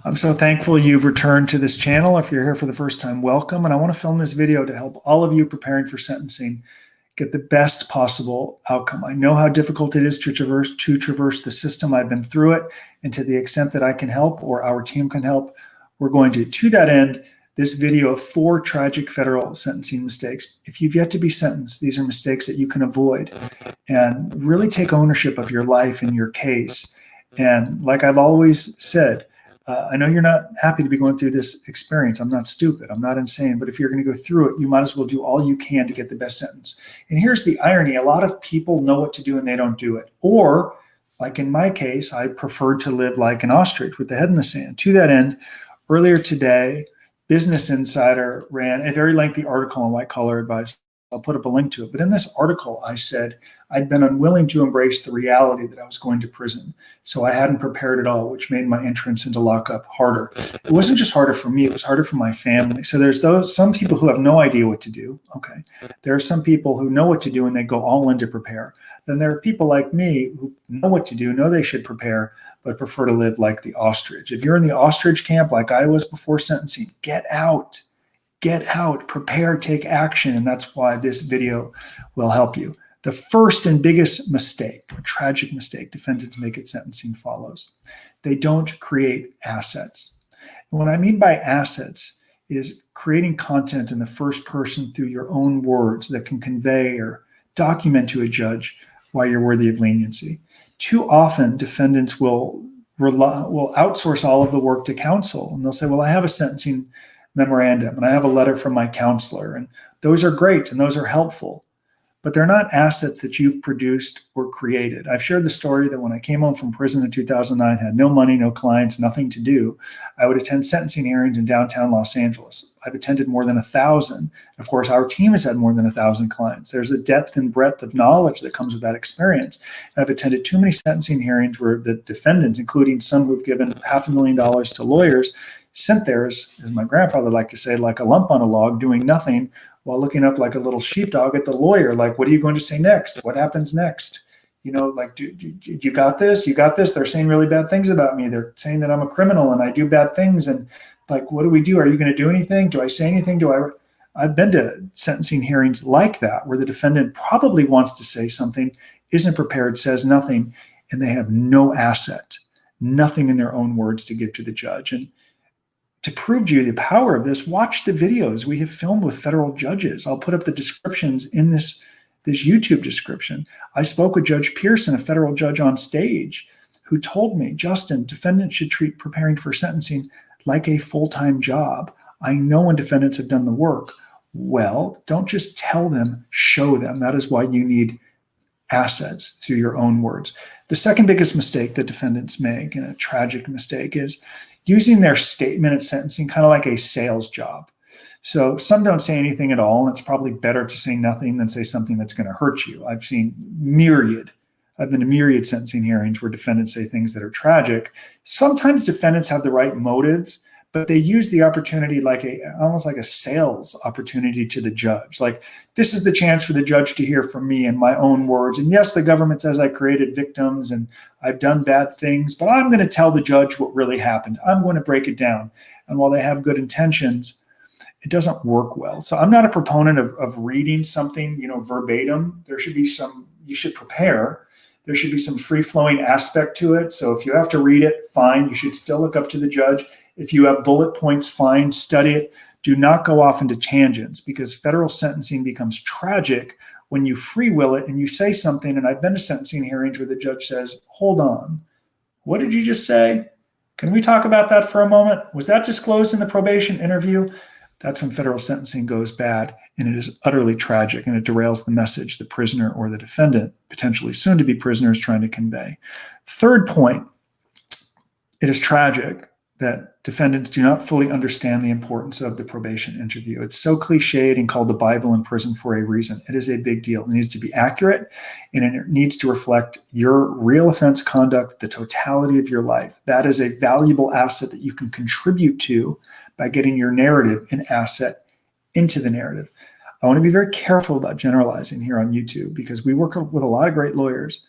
I'm so thankful you've returned to this channel. If you're here for the first time, welcome. And I want to film this video to help all of you preparing for sentencing get the best possible outcome. I know how difficult it is to traverse the system. I've been through it, and to the extent that I can help or our team can help, we're going to that end, this video of 4 tragic federal sentencing mistakes. If you've yet to be sentenced, these are mistakes that you can avoid and really take ownership of your life and your case. And like I've always said, I know you're not happy to be going through this experience. I'm not stupid. I'm not insane. But if you're going to go through it, you might as well do all you can to get the best sentence. And here's the irony. A lot of people know what to do and they don't do it. Or, like in my case, I preferred to live like an ostrich with the head in the sand. To that end, earlier today, Business Insider ran a very lengthy article on white-collar advice. I'll put up a link to it. But in this article, I said I'd been unwilling to embrace the reality that I was going to prison. So I hadn't prepared at all, which made my entrance into lockup harder. It wasn't just harder for me, it was harder for my family. So there's some people who have no idea what to do. Okay. There are some people who know what to do and they go all in to prepare. Then there are people like me who know what to do, know they should prepare, but prefer to live like the ostrich. If you're in the ostrich camp like I was before sentencing, get out. Get out, prepare, take action, and that's why this video will help you. The first and biggest mistake, a tragic mistake defendants make at sentencing follows. They don't create assets. And what I mean by assets is creating content in the first person through your own words that can convey or document to a judge why you're worthy of leniency. Too often, defendants will outsource all of the work to counsel, and they'll say, well, I have a sentencing memorandum and I have a letter from my counselor, and those are great and those are helpful, but they're not assets that you've produced or created. I've shared the story that when I came home from prison in 2009, had no money, no clients, nothing to do, I would attend sentencing hearings in downtown Los Angeles. I've attended more than 1,000. Of course, our team has had more than 1,000 clients. There's a depth and breadth of knowledge that comes with that experience. And I've attended too many sentencing hearings where the defendants, including some who've given $500,000 to lawyers, sent there, as my grandfather liked to say, like a lump on a log, doing nothing while looking up like a little sheepdog at the lawyer. Like, what are you going to say next? What happens next? You know, like, you got this? You got this? They're saying really bad things about me. They're saying that I'm a criminal and I do bad things. And like, what do we do? Are you going to do anything? Do I say anything? I've been to sentencing hearings like that, where the defendant probably wants to say something, isn't prepared, says nothing, and they have no asset, nothing in their own words to give to the judge. And to prove to you the power of this, watch the videos we have filmed with federal judges. I'll put up the descriptions in this YouTube description. I spoke with Judge Pearson, a federal judge on stage, who told me, Justin, defendants should treat preparing for sentencing like a full-time job. I know when defendants have done the work. Well, don't just tell them, show them. That is why you need assets through your own words. The second biggest mistake that defendants make, and a tragic mistake, is using their statement at sentencing kind of like a sales job. So some don't say anything at all, and it's probably better to say nothing than say something that's going to hurt you. I've been to myriad sentencing hearings where defendants say things that are tragic. Sometimes defendants have the right motives, but they use the opportunity like almost like a sales opportunity to the judge. Like, this is the chance for the judge to hear from me in my own words. And yes, the government says I created victims and I've done bad things, but I'm going to tell the judge what really happened. I'm going to break it down. And while they have good intentions, it doesn't work well. So I'm not a proponent of reading something, verbatim. There should be you should prepare. There should be some free-flowing aspect to it. So if you have to read it, fine. You should still look up to the judge. If you have bullet points, fine, study it. Do not go off into tangents, because federal sentencing becomes tragic when you free will it and you say something. And I've been to sentencing hearings where the judge says, hold on, what did you just say? Can we talk about that for a moment? Was that disclosed in the probation interview? That's when federal sentencing goes bad, and it is utterly tragic, and it derails the message the prisoner or the defendant, potentially soon to be prisoner, is trying to convey. Third point, it is tragic that defendants do not fully understand the importance of the probation interview. It's so cliched and called the Bible in prison for a reason. It is a big deal. It needs to be accurate, and it needs to reflect your real offense conduct, the totality of your life. That is a valuable asset that you can contribute to by getting your narrative and asset into the narrative. I want to be very careful about generalizing here on YouTube, because we work with a lot of great lawyers,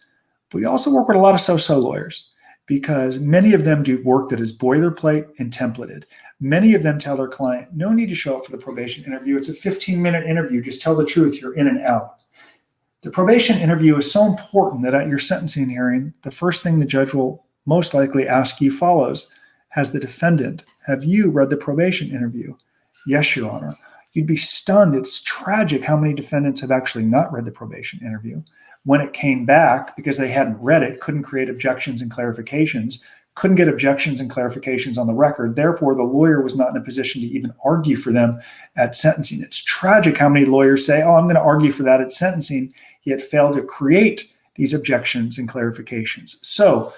but we also work with a lot of so-so lawyers. because many of them do work that is boilerplate and templated. Many of them tell their client, no need to show up for the probation interview. It's a 15-minute interview. Just tell the truth. You're in and out. The probation interview is so important that at your sentencing hearing, the first thing the judge will most likely ask you follows: has the defendant, have you read the probation interview? Yes, Your Honor. You'd be stunned. It's tragic how many defendants have actually not read the probation interview. When it came back, because they hadn't read it, couldn't create objections and clarifications, couldn't get objections and clarifications on the record. Therefore, the lawyer was not in a position to even argue for them at sentencing. It's tragic how many lawyers say, oh, I'm going to argue for that at sentencing, yet fail to create these objections and clarifications. So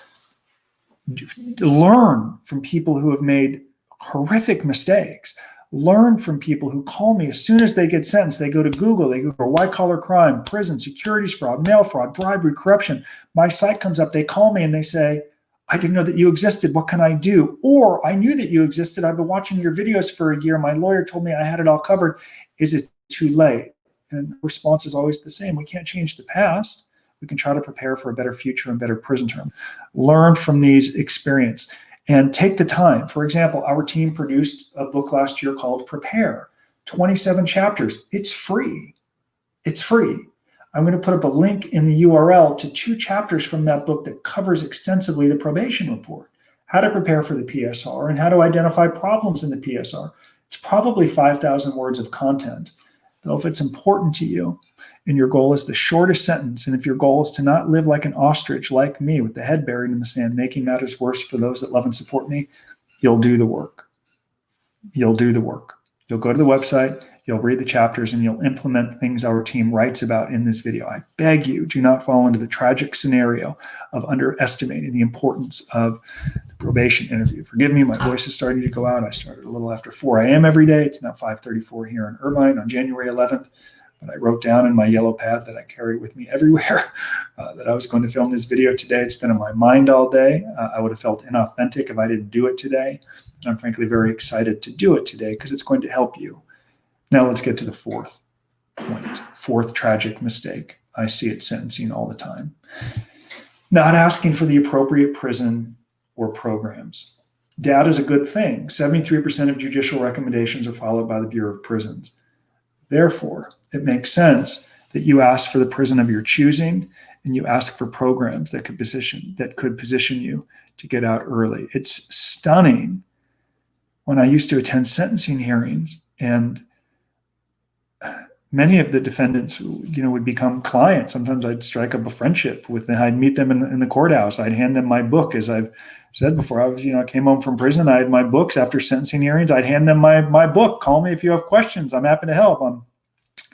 learn from people who have made horrific mistakes. Learn from people who call me as soon as they get sentenced. They go to Google, they go for white-collar crime, prison, securities fraud, mail fraud, bribery, corruption. My site comes up, they call me and they say, I didn't know that you existed. What can I do? Or I knew that you existed. I've been watching your videos for a year. My lawyer told me I had it all covered. Is it too late? And the response is always the same. We can't change the past. We can try to prepare for a better future and better prison term. Learn from these experiences. And take the time. For example, our team produced a book last year called Prepare, 27 chapters. It's free. It's free. I'm going to put up a link in the URL to 2 chapters from that book that covers extensively the probation report, how to prepare for the PSR, and how to identify problems in the PSR. It's probably 5,000 words of content. Though if it's important to you and your goal is the shortest sentence, and if your goal is to not live like an ostrich like me with the head buried in the sand, making matters worse for those that love and support me, you'll do the work. You'll do the work. You'll go to the website, you'll read the chapters, and you'll implement things our team writes about in this video. I beg you, do not fall into the tragic scenario of underestimating the importance of the probation interview. Forgive me, my voice is starting to go out. I started a little after 4 a.m. every day. It's now 5:34 here in Irvine on January 11th. But I wrote down in my yellow pad that I carry with me everywhere that I was going to film this video today. It's been in my mind all day. I would have felt inauthentic if I didn't do it today. And I'm frankly very excited to do it today because it's going to help you. Now let's get to the fourth point, fourth tragic mistake. I see it sentencing all the time. Not asking for the appropriate prison or programs. Data is a good thing. 73% of judicial recommendations are followed by the Bureau of Prisons. Therefore, it makes sense that you ask for the prison of your choosing and you ask for programs that could position you to get out early. It's stunning when I used to attend sentencing hearings and many of the defendants, would become clients. Sometimes I'd strike up a friendship with them. I'd meet them in the courthouse. I'd hand them my book. As I've said before, I came home from prison. I had my books after sentencing hearings. I'd hand them my book. Call me if you have questions. I'm happy to help. I'm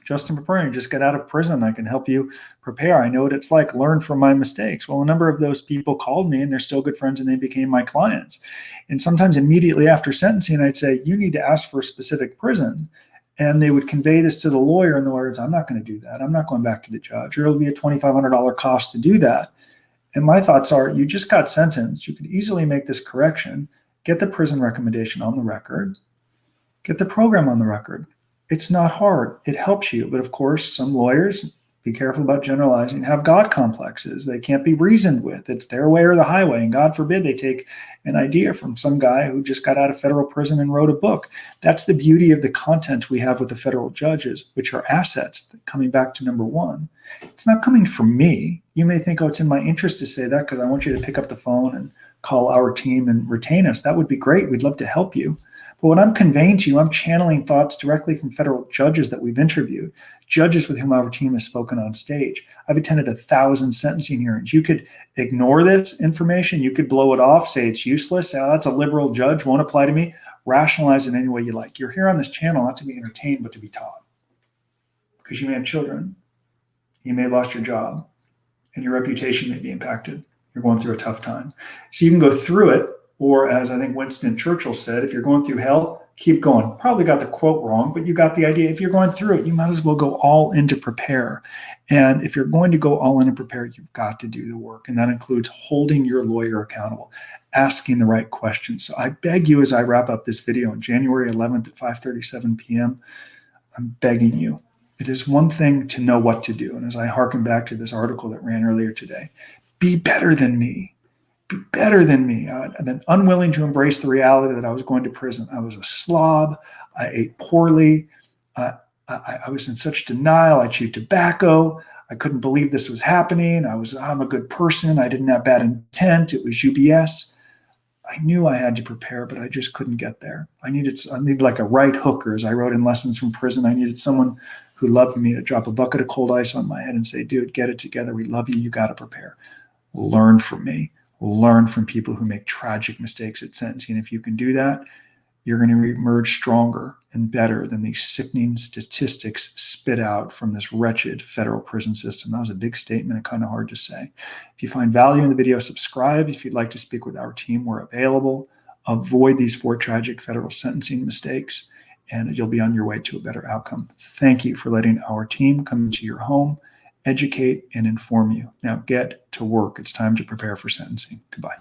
Justin Paperny, just got out of prison. I can help you prepare. I know what it's like. Learn from my mistakes. Well, a number of those people called me and they're still good friends and they became my clients. And sometimes immediately after sentencing, I'd say, you need to ask for a specific prison. And they would convey this to the lawyer, and the lawyer would say, I'm not going to do that. I'm not going back to the judge, or it'll be a $2,500 cost to do that. And my thoughts are, you just got sentenced. You could easily make this correction, get the prison recommendation on the record, get the program on the record. It's not hard. It helps you. But of course, some lawyers, be careful about generalizing, have God complexes. They can't be reasoned with. It's their way or the highway. And God forbid they take an idea from some guy who just got out of federal prison and wrote a book. That's the beauty of the content we have with the federal judges, which are assets. Coming back to number one, it's not coming from me. You may think, oh, it's in my interest to say that because I want you to pick up the phone and call our team and retain us. That would be great. We'd love to help you. But what I'm conveying to you, I'm channeling thoughts directly from federal judges that we've interviewed, judges with whom our team has spoken on stage. I've attended 1,000 sentencing hearings. You could ignore this information. You could blow it off, say it's useless. Oh, that's a liberal judge, won't apply to me. Rationalize it any way you like. You're here on this channel not to be entertained, but to be taught. Because you may have children. You may have lost your job. And your reputation may be impacted. You're going through a tough time. So you can go through it. Or as I think Winston Churchill said, if you're going through hell, keep going. Probably got the quote wrong, but you got the idea. If you're going through it, you might as well go all in to prepare. And if you're going to go all in and prepare, you've got to do the work. And that includes holding your lawyer accountable, asking the right questions. So I beg you, as I wrap up this video on January 11th at 5:37 p.m., I'm begging you. It is one thing to know what to do. And as I hearken back to this article that ran earlier today, be better than me. be better than me. I've been unwilling to embrace the reality that I was going to prison. I was a slob. I ate poorly. I was in such denial. I chewed tobacco. I couldn't believe this was happening. I'm a good person. I didn't have bad intent. It was UBS. I knew I had to prepare, but I just couldn't get there. I needed like a right hooker, as I wrote in Lessons from Prison. I needed someone who loved me to drop a bucket of cold ice on my head and say, dude, get it together. We love you. You got to prepare. Learn from me. Learn from people who make tragic mistakes at sentencing. If you can do that, you're going to emerge stronger and better than these sickening statistics spit out from this wretched federal prison system. That was a big statement and kind of hard to say. If you find value in the video, subscribe. If you'd like to speak with our team, we're available. Avoid these 4 tragic federal sentencing mistakes, and you'll be on your way to a better outcome. Thank you for letting our team come into your home, educate, and inform you. Now get to work. It's time to prepare for sentencing. Goodbye.